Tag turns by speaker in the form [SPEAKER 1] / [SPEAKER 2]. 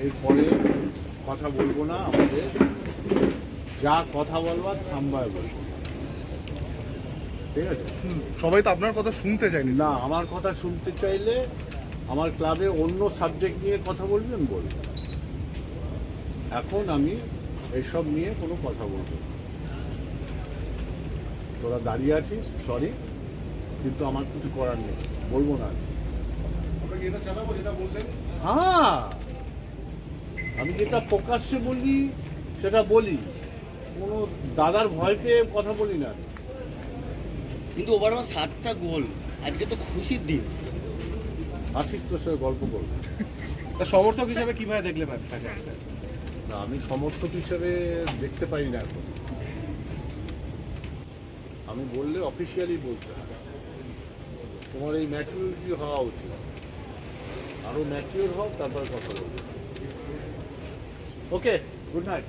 [SPEAKER 1] এরপরে কথা বলবো না। আমাদের যা কথা বলবার থাম্বায় বলবো, ঠিক আছে?
[SPEAKER 2] সবাই তো আপনার কথা শুনতে চায়নি।
[SPEAKER 1] না, আমার কথা শুনতে চাইলে আমার ক্লাবে অন্য সাবজেক্ট নিয়ে কথা বলবেন বলবো। এখন আমি এসব নিয়ে কোনো কথা বলবো না। তোরা দাঁড়িয়ে আছিস, সরি, কিন্তু আমার কিছু করার নেই, বলবো না। হ্যাঁ, আমি যেটা প্রকাশ্যে বলি সেটা বলি, কোনো দাদার ভয় পেয়ে কথা বলি না।
[SPEAKER 3] কিন্তু ওভারঅল 7টা গোল, আজকে তো খুশির দিন।
[SPEAKER 1] আসিস তোর সঙ্গে গল্প করবো।
[SPEAKER 2] সমর্থক হিসেবে কিভাবে দেখলে ম্যাচটাকে আজকে?
[SPEAKER 1] না, আমি সমর্থক হিসেবে দেখতে পারি না এখন। আমি বললে অফিসিয়ালি বলতে হবে। তোমার এই ম্যাচুরিটি হওয়া উচিত, আরও ম্যাচিওর হও, তারপর কথা বলবো। ওকে, গুড নাইট।